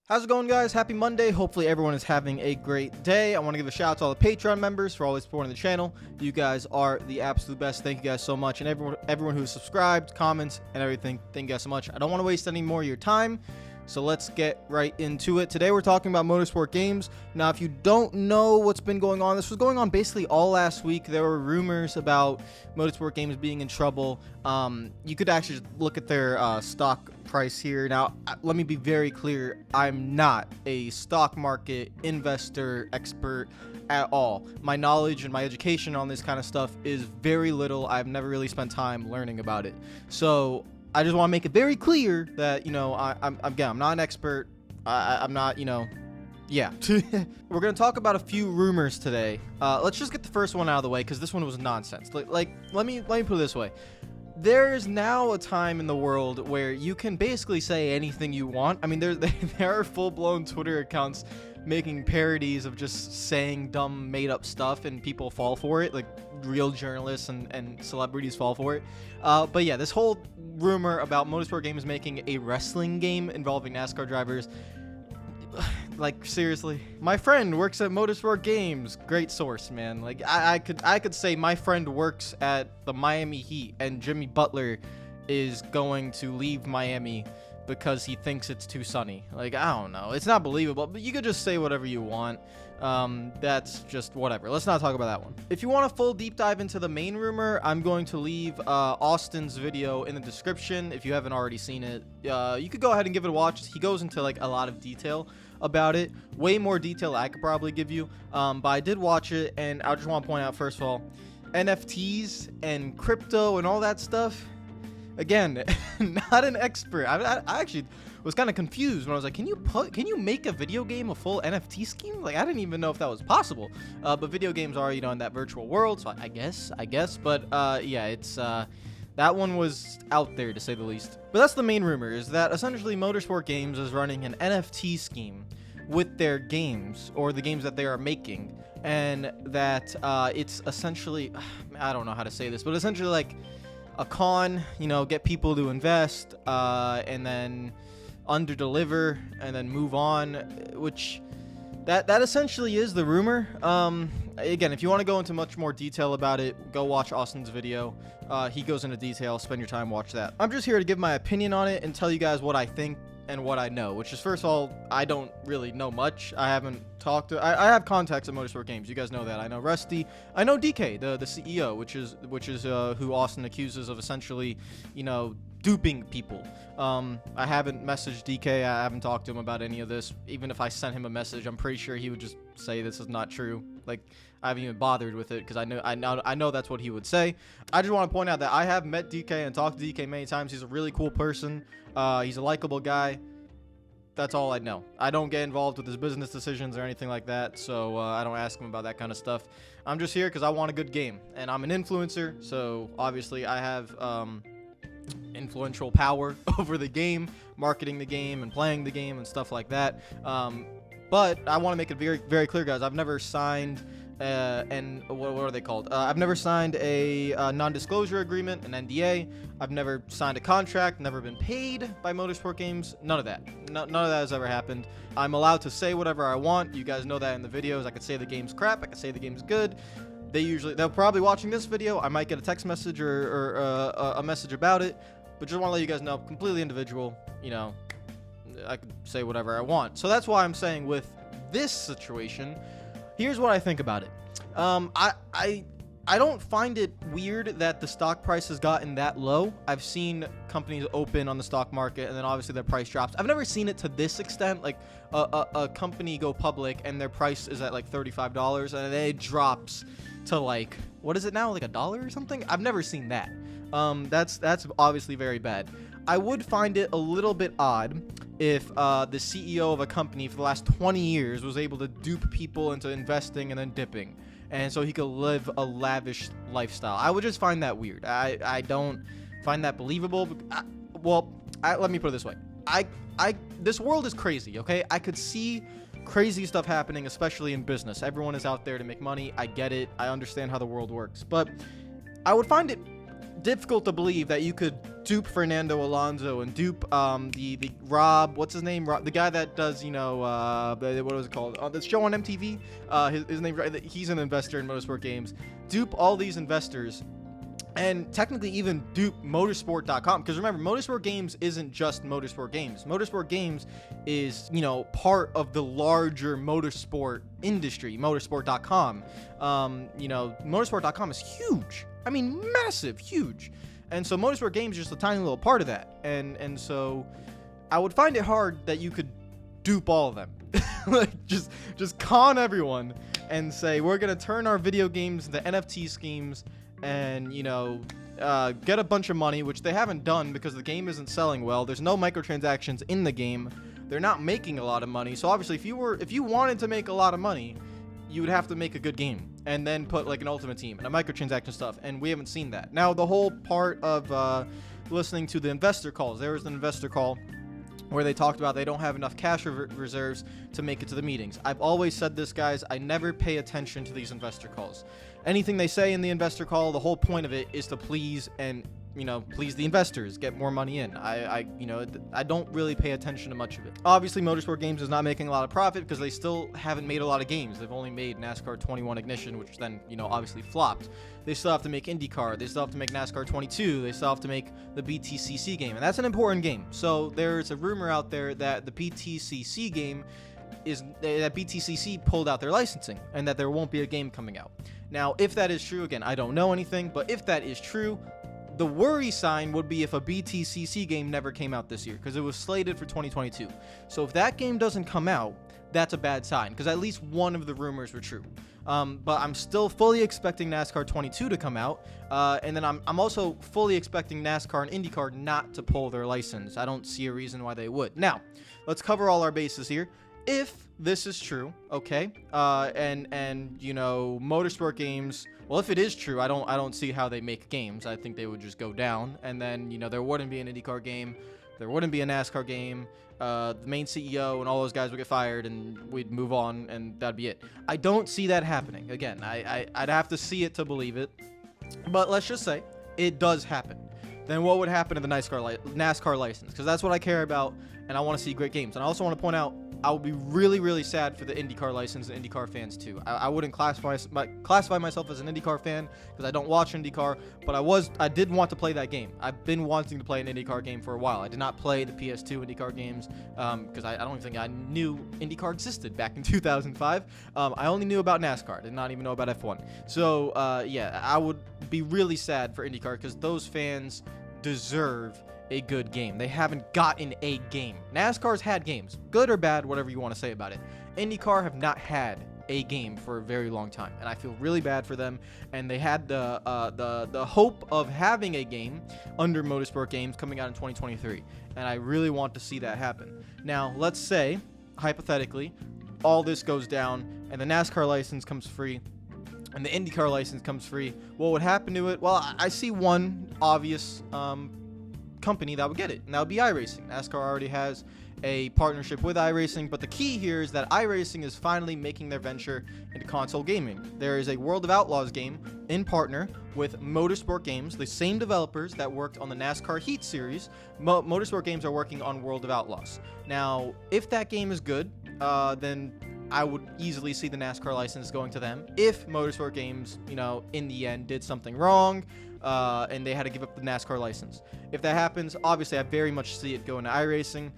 How's it going, guys? Happy Monday. Hopefully everyone is having a great day. I want to give a shout out to all the Patreon members for always supporting the channel. You guys are the absolute best. Thank you guys so much. And everyone who's subscribed, comments, and everything, thank you guys so much. I don't want to waste any more of your time, so let's get right into it. Today we're talking about Motorsport games. Now, if you don't know what's been going on, this was going on basically all last week. There were rumors about Motorsport games being in trouble. You could actually just look at their stock price here. Now, let me be very clear. I'm not a stock market investor expert at all. My knowledge and my education on this kind of stuff is very little. I've never really spent time learning about it. So I just want to make it very clear that, you know, I'm not an expert. I'm not, you know, yeah. We're going to talk about a few rumors today. Let's just get the first one out of the way, because this one was nonsense. Like, let me put it this way. There is now a time in the world where you can basically say anything you want. I mean, there are full-blown Twitter accounts making parodies of just saying dumb, made-up stuff, and people fall for it. Like, real journalists and celebrities fall for it. But yeah, this whole rumor about Motorsport Games making a wrestling game involving NASCAR drivers, like, seriously. My friend works at Motorsport Games. Great source, man. Like, I could say my friend works at the Miami Heat and Jimmy Butler is going to leave Miami because he thinks it's too sunny. Like, I don't know. It's not believable, but you could just say whatever you want. That's just whatever. Let's not talk about that one. If you want a full deep dive into the main rumor, I'm going to leave Austin's video in the description. If you haven't already seen it, you could go ahead and give it a watch. He goes into like a lot of detail about it, way more detail I could probably give you, but I did watch it, and I just want to point out, first of all, NFTs and crypto and all that stuff, again, not an expert. I actually was kind of confused when I was like, can you make a video game a full NFT scheme? Like, I didn't even know if that was possible. But video games are, you know, in that virtual world, so I guess, but yeah, it's that one was out there, to say the least. But that's the main rumor, is that essentially Motorsport Games is running an NFT scheme with their games, or the games that they are making, and that it's essentially, I don't know how to say this, but essentially like a con, you know, get people to invest, and then under-deliver, and then move on, which that essentially is the rumor. Again, if you want to go into much more detail about it, go watch Austin's video. He goes into detail. Spend your time, watch that. I'm just here to give my opinion on it and tell you guys what I think and what I know, which is, first of all, I don't really know much. I haven't talked to, I have contacts at Motorsport Games. You guys know that. I know Rusty. I know DK, the CEO, which is who Austin accuses of essentially, you know, duping people. I haven't messaged DK. I haven't talked to him about any of this. Even if I sent him a message, I'm pretty sure he would just say this is not true. Like, I haven't even bothered with it, because I know that's what he would say. I just want to point out that I have met DK and talked to DK many times. He's a really cool person. He's a likable guy. That's all I know. I don't get involved with his business decisions or anything like that, so I don't ask him about that kind of stuff. I'm just here because I want a good game, and I'm an influencer, so obviously I have influential power over the game, marketing the game and playing the game and stuff like that. But I want to make it very, very clear, guys. I've never signed and what are they called? I've never signed a non-disclosure agreement, an NDA. I've never signed a contract, never been paid by Motorsport Games. None of that. None of that has ever happened. I'm allowed to say whatever I want. You guys know that in the videos. I could say the game's crap. I could say the game's good. They'll probably watching this video. I might get a text message or a message about it, but just want to let you guys know, completely individual. You know, I could say whatever I want. So that's why I'm saying with this situation, here's what I think about it. I don't find it weird that the stock price has gotten that low. I've seen companies open on the stock market and then obviously their price drops. I've never seen it to this extent, like a company go public and their price is at like $35 and then it drops to like, what is it now, like $1 or something? I've never seen that. That's obviously very bad. I would find it a little bit odd if the CEO of a company for the last 20 years was able to dupe people into investing and then dipping, and so he could live a lavish lifestyle. I would just find that weird. I don't find that believable. Let me put it this way. This world is crazy, okay? I could see crazy stuff happening, especially in business. Everyone is out there to make money. I get it. I understand how the world works. But I would find it difficult to believe that you could dupe Fernando Alonso and dupe the Rob, what's his name, the guy that does, you know, what was it called, the show on MTV, his name, he's an investor in Motorsport Games. Dupe all these investors and technically even dupe Motorsport.com, because remember, Motorsport Games isn't just Motorsport Games. Motorsport Games is, you know, part of the larger motorsport industry, Motorsport.com. You know, Motorsport.com is huge. I mean, massive, huge. And so Motorsport Games is just a tiny little part of that. And so I would find it hard that you could dupe all of them. Like, just con everyone and say, we're going to turn our video games into NFT schemes and, you know, get a bunch of money, which they haven't done because the game isn't selling well. There's no microtransactions in the game. They're not making a lot of money. So obviously, if you wanted to make a lot of money, you would have to make a good game and then put like an ultimate team and a microtransaction stuff. And we haven't seen that. Now, the whole part of listening to the investor calls, there was an investor call where they talked about they don't have enough cash reserves to make it to the meetings. I've always said this, guys. I never pay attention to these investor calls. Anything they say in the investor call, the whole point of it is to please and, you know, please the investors, get more money in. I don't really pay attention to much of it. Obviously, Motorsport Games is not making a lot of profit because they still haven't made a lot of games. They've only made NASCAR 21 Ignition, which then, you know, obviously flopped. They still have to make IndyCar. They still have to make NASCAR 22. They still have to make the BTCC game, and that's an important game. So there's a rumor out there that the BTCC game is that BTCC pulled out their licensing and that there won't be a game coming out. Now, if that is true, again, I don't know anything, but if that is true, the worry sign would be if a BTCC game never came out this year, because it was slated for 2022. So if that game doesn't come out, that's a bad sign, because at least one of the rumors were true. But I'm still fully expecting NASCAR 22 to come out, and then I'm also fully expecting NASCAR and IndyCar not to pull their license. I don't see a reason why they would. Now, let's cover all our bases here. If this is true, okay, and you know, Motorsport Games, well, if it is true, I don't see how they make games. I think they would just go down, and then, you know, there wouldn't be an IndyCar game, there wouldn't be a NASCAR game, the main CEO and all those guys would get fired, and we'd move on, and that'd be it. I don't see that happening. Again, I'd have to see it to believe it, but let's just say it does happen. Then what would happen to the NASCAR license? Because that's what I care about, and I want to see great games. And I also want to point out, I would be really, really sad for the IndyCar license and IndyCar fans too. I wouldn't classify myself as an IndyCar fan because I don't watch IndyCar, but I did want to play that game. I've been wanting to play an IndyCar game for a while. I did not play the PS2 IndyCar games because I don't think I knew IndyCar existed back in 2005. I only knew about NASCAR. I did not even know about F1. So yeah, I would be really sad for IndyCar because those fans deserve a good game. They haven't gotten a game. NASCAR's had games, good or bad, whatever you want to say about it. IndyCar have not had a game for a very long time, and I feel really bad for them. And they had the hope of having a game under Motorsport Games coming out in 2023, and I really want to see that happen. Now, let's say, hypothetically, all this goes down and the NASCAR license comes free and the IndyCar license comes free. What would happen to it? Well, I see one obvious company that would get it, and that would be iRacing. NASCAR already has a partnership with iRacing, but the key here is that iRacing is finally making their venture into console gaming. There is a World of Outlaws game in partner with Motorsport Games, the same developers that worked on the NASCAR Heat series. Motorsport Games are working on World of Outlaws. Now, if that game is good, then I would easily see the NASCAR license going to them. If Motorsport Games, you know, in the end did something wrong, and they had to give up the NASCAR license. If that happens, obviously I very much see it going to iRacing,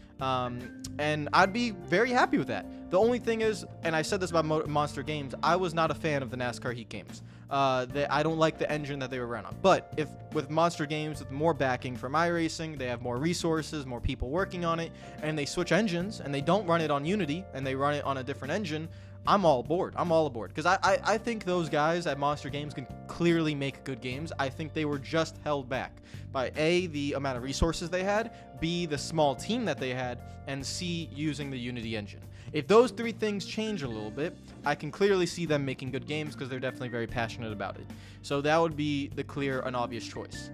and I'd be very happy with that. The only thing is, and I said this about Monster Games, I was not a fan of the NASCAR Heat games. I don't like the engine that they were run on. But if with Monster Games, with more backing from iRacing, they have more resources, more people working on it, and they switch engines, and they don't run it on Unity, and they run it on a different engine, I'm all aboard. I'm all aboard. Because I think those guys at Monster Games can clearly make good games. I think they were just held back by A, the amount of resources they had, B, the small team that they had, and C, using the Unity engine. If those three things change a little bit, I can clearly see them making good games because they're definitely very passionate about it. So that would be the clear and obvious choice.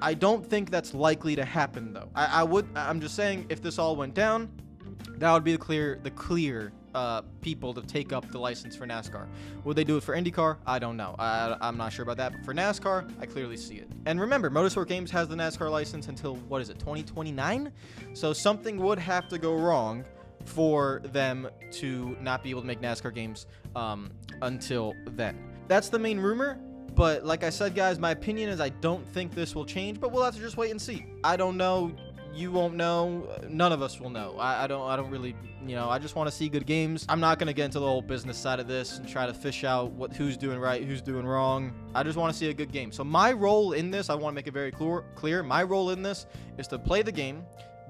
I don't think that's likely to happen, though. I'm just saying, if this all went down, That would be the clear people to take up the license for NASCAR. Would they do it for IndyCar? I don't know. I'm not sure about that. But for NASCAR, I clearly see it. And remember, Motorsport Games has the NASCAR license until, what is it, 2029? So something would have to go wrong for them to not be able to make NASCAR games until then. That's the main rumor. But like I said, guys, my opinion is I don't think this will change, but we'll have to just wait and see. I don't know. You won't know. None of us will know. I don't really, I just want to see good games. I'm not going to get into the whole business side of this and try to fish out who's doing right, who's doing wrong. I just want to see a good game. So my role in this, I want to make it very clear. My role in this is to play the game,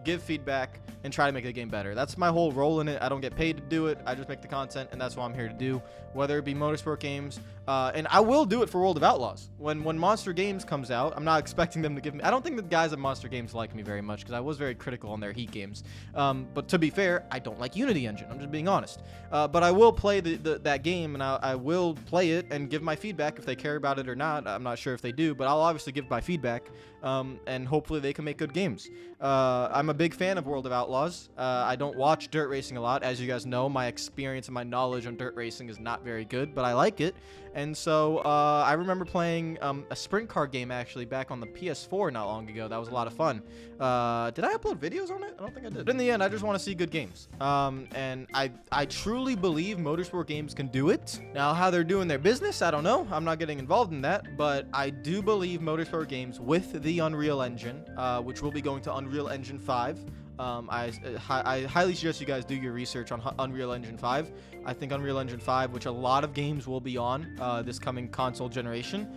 give feedback, and try to make the game better. That's my whole role in it. I don't get paid to do it. I just make the content, and that's what I'm here to do, whether it be Motorsport Games. And I will do it for World of Outlaws. When Monster Games comes out, I'm not expecting them to give me... I don't think the guys at Monster Games like me very much, because I was very critical on their Heat games. But to be fair, I don't like Unity Engine. I'm just being honest. But I will play that game, and I will play it and give my feedback if they care about it or not. I'm not sure if they do, but I'll obviously give my feedback, and hopefully they can make good games. I'm a big fan of World of Outlaws. I don't watch dirt racing a lot. As you guys know, my experience and my knowledge on dirt racing is not very good, but I like it. And so I remember playing a sprint car game, actually, back on the PS4 not long ago. That was a lot of fun. Did I upload videos on it? I don't think I did. But in the end, I just want to see good games. And I truly believe Motorsport Games can do it. Now, how they're doing their business, I don't know. I'm not getting involved in that. But I do believe Motorsport Games with the Unreal Engine, which will be going to Unreal Engine 5. I highly suggest you guys do your research on Unreal Engine 5. I think Unreal Engine 5, which a lot of games will be on this coming console generation,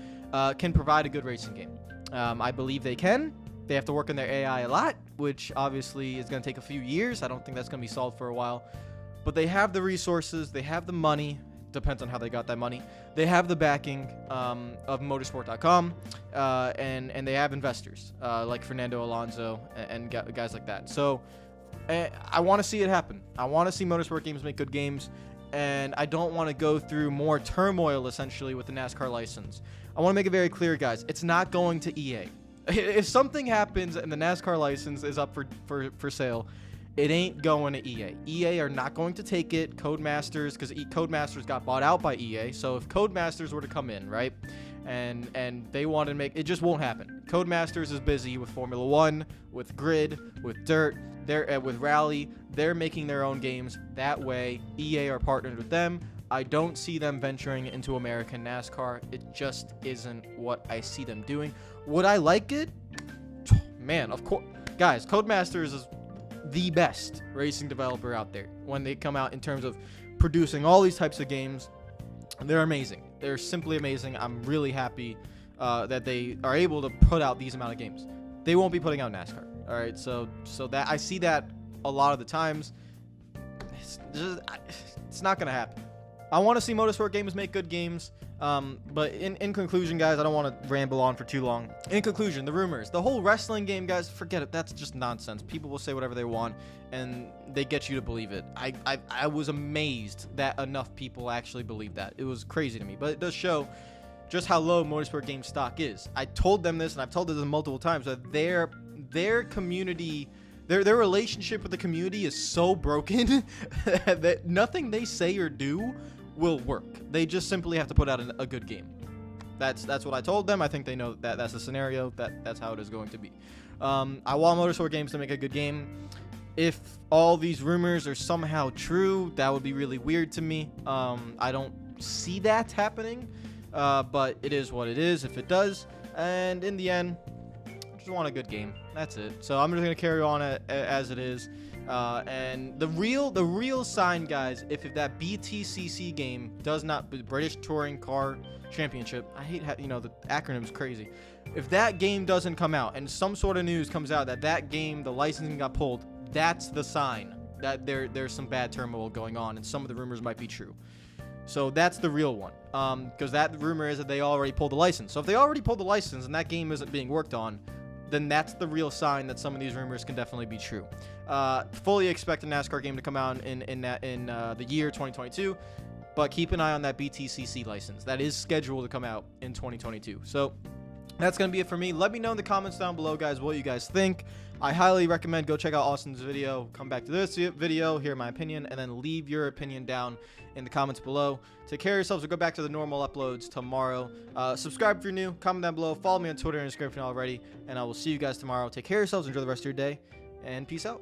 can provide a good racing game. I believe they can. They have to work on their AI a lot, which obviously is going to take a few years. I don't think that's going to be solved for a while. But they have the resources. They have the money. Depends on how they got that money. They have the backing of motorsport.com, and they have investors like Fernando Alonso and guys like that. So I want to see it happen. I want to see Motorsport Games make good games, and I don't want to go through more turmoil, essentially, with the NASCAR license. I want to make it very clear, guys. It's not going to EA. If something happens and the NASCAR license is up for sale, it ain't going to EA. EA are not going to take it. Codemasters, because Codemasters got bought out by EA. So if Codemasters were to come in, right, and they want to make... It just won't happen. Codemasters is busy with Formula 1, with Grid, with Dirt, with Rally. They're making their own games. That way, EA are partnered with them. I don't see them venturing into American NASCAR. It just isn't what I see them doing. Would I like it? Man, of course. Guys, Codemasters is the best racing developer out there when they come out in terms of producing all these types of games. They're amazing. They're simply amazing. I'm really happy that they are able to put out these amount of games. They won't be putting out NASCAR. All right, so that I see that a lot of the times. It's not gonna happen. I want to see Motorsport Games make good games. But in conclusion, guys, I don't want to ramble on for too long. In conclusion, the rumors, the whole wrestling game, guys, forget it. That's just nonsense. People will say whatever they want, and they get you to believe it. I was amazed that enough people actually believed that. It was crazy to me, but it does show just how low Motorsport Games stock is. I told them this, and I've told them multiple times, that their community... Their relationship with the community is so broken that nothing they say or do will work. They just simply have to put out a good game. That's what I told them. I think they know that that's the scenario. That's how it is going to be. I want Motorsport Games to make a good game. If all these rumors are somehow true, that would be really weird to me. I don't see that happening, but it is what it is if it does. And in the end, I just want a good game. That's it. So I'm just gonna carry on as it is. And the real sign, guys, if that BTCC game does not, the British Touring Car Championship, I hate the acronym's crazy. If that game doesn't come out and some sort of news comes out that game, the licensing got pulled, that's the sign that there's some bad turmoil going on and some of the rumors might be true. So that's the real one, because that rumor is that they already pulled the license. So if they already pulled the license and that game isn't being worked on, then that's the real sign that some of these rumors can definitely be true. Fully expect a NASCAR game to come out in the year 2022, but keep an eye on that BTCC license. That is scheduled to come out in 2022. So That's going to be it for me. Let me know in the comments down below, guys, what you guys think. I highly recommend go check out Austin's video, come back to this video, hear my opinion, and then leave your opinion down in the comments below. Take care of yourselves. We'll go back to the normal uploads tomorrow. Subscribe if you're new. Comment down below. Follow me on Twitter and Instagram if you're not already. And I will see you guys tomorrow. Take care of yourselves. Enjoy the rest of your day. And peace out.